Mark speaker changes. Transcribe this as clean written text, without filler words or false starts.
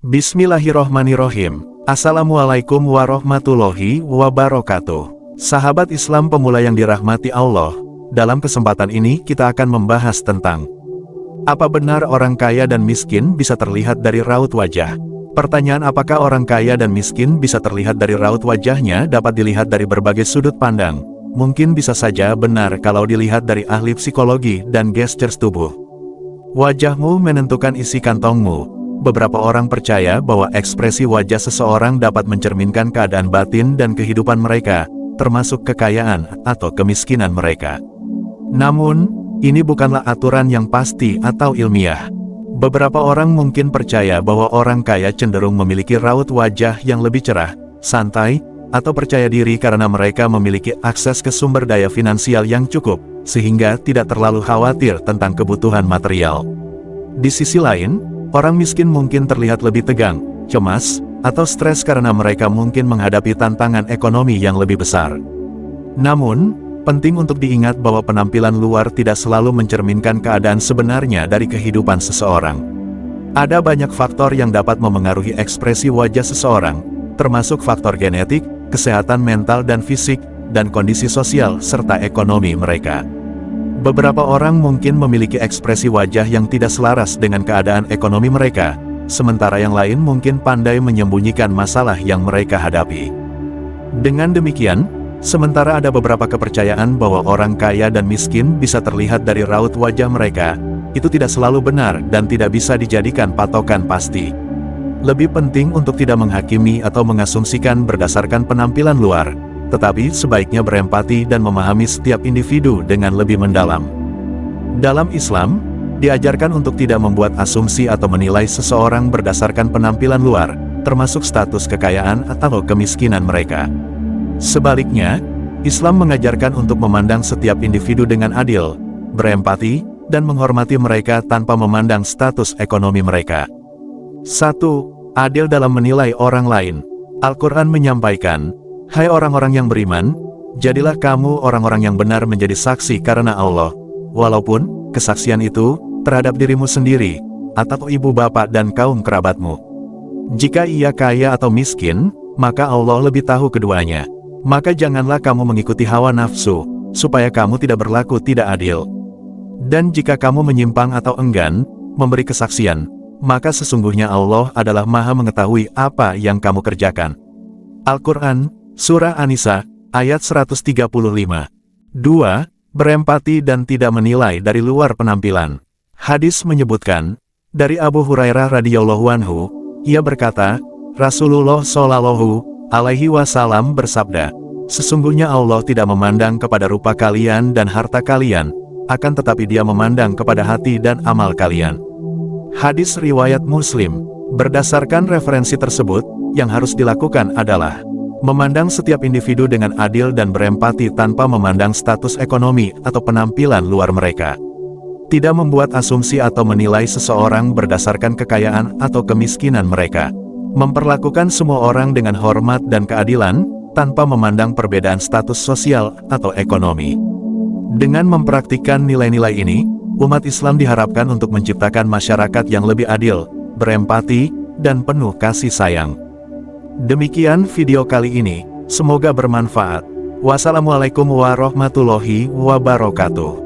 Speaker 1: Bismillahirrohmanirrohim. Assalamualaikum warahmatullahi wabarakatuh. Sahabat Islam pemula yang dirahmati Allah, dalam kesempatan ini kita akan membahas tentang apa benar orang kaya dan miskin bisa terlihat dari raut wajah? Pertanyaan apakah orang kaya dan miskin bisa terlihat dari raut wajahnya dapat dilihat dari berbagai sudut pandang. Mungkin bisa saja benar kalau dilihat dari ahli psikologi dan gestures tubuh. Wajahmu menentukan isi kantongmu. Beberapa orang percaya bahwa ekspresi wajah seseorang dapat mencerminkan keadaan batin dan kehidupan mereka, termasuk kekayaan atau kemiskinan mereka. Namun, ini bukanlah aturan yang pasti atau ilmiah. Beberapa orang mungkin percaya bahwa orang kaya cenderung memiliki raut wajah yang lebih cerah, santai, atau percaya diri karena mereka memiliki akses ke sumber daya finansial yang cukup, sehingga tidak terlalu khawatir tentang kebutuhan material. Di sisi lain, orang miskin mungkin terlihat lebih tegang, cemas, atau stres karena mereka mungkin menghadapi tantangan ekonomi yang lebih besar. Namun, penting untuk diingat bahwa penampilan luar tidak selalu mencerminkan keadaan sebenarnya dari kehidupan seseorang. Ada banyak faktor yang dapat memengaruhi ekspresi wajah seseorang, termasuk faktor genetik, kesehatan mental dan fisik, dan kondisi sosial serta ekonomi mereka. Beberapa orang mungkin memiliki ekspresi wajah yang tidak selaras dengan keadaan ekonomi mereka, sementara yang lain mungkin pandai menyembunyikan masalah yang mereka hadapi. Dengan demikian, sementara ada beberapa kepercayaan bahwa orang kaya dan miskin bisa terlihat dari raut wajah mereka, itu tidak selalu benar dan tidak bisa dijadikan patokan pasti. Lebih penting untuk tidak menghakimi atau mengasumsikan berdasarkan penampilan luar, tetapi sebaiknya berempati dan memahami setiap individu dengan lebih mendalam. Dalam Islam, diajarkan untuk tidak membuat asumsi atau menilai seseorang berdasarkan penampilan luar, termasuk status kekayaan atau kemiskinan mereka. Sebaliknya, Islam mengajarkan untuk memandang setiap individu dengan adil, berempati, dan menghormati mereka tanpa memandang status ekonomi mereka. 1. Adil dalam menilai orang lain. Al-Quran menyampaikan, "Hai orang-orang yang beriman, jadilah kamu orang-orang yang benar menjadi saksi karena Allah, walaupun kesaksian itu terhadap dirimu sendiri, atau ibu bapak dan kaum kerabatmu. Jika ia kaya atau miskin, maka Allah lebih tahu keduanya. Maka janganlah kamu mengikuti hawa nafsu, supaya kamu tidak berlaku tidak adil. Dan jika kamu menyimpang atau enggan memberi kesaksian, maka sesungguhnya Allah adalah Maha mengetahui apa yang kamu kerjakan." Al-Quran, Surah An-Nisa, ayat 135. 2. Berempati dan tidak menilai dari luar penampilan. Hadis menyebutkan, dari Abu Hurairah radhiyallahu anhu, ia berkata, Rasulullah shallallahu alaihi wasallam bersabda, "Sesungguhnya Allah tidak memandang kepada rupa kalian dan harta kalian, akan tetapi Dia memandang kepada hati dan amal kalian." Hadis riwayat Muslim. Berdasarkan referensi tersebut, yang harus dilakukan adalah memandang setiap individu dengan adil dan berempati tanpa memandang status ekonomi atau penampilan luar mereka. Tidak membuat asumsi atau menilai seseorang berdasarkan kekayaan atau kemiskinan mereka. Memperlakukan semua orang dengan hormat dan keadilan, tanpa memandang perbedaan status sosial atau ekonomi. Dengan mempraktikkan nilai-nilai ini, umat Islam diharapkan untuk menciptakan masyarakat yang lebih adil, berempati, dan penuh kasih sayang. Demikian video kali ini, semoga bermanfaat. Wassalamualaikum warahmatullahi wabarakatuh.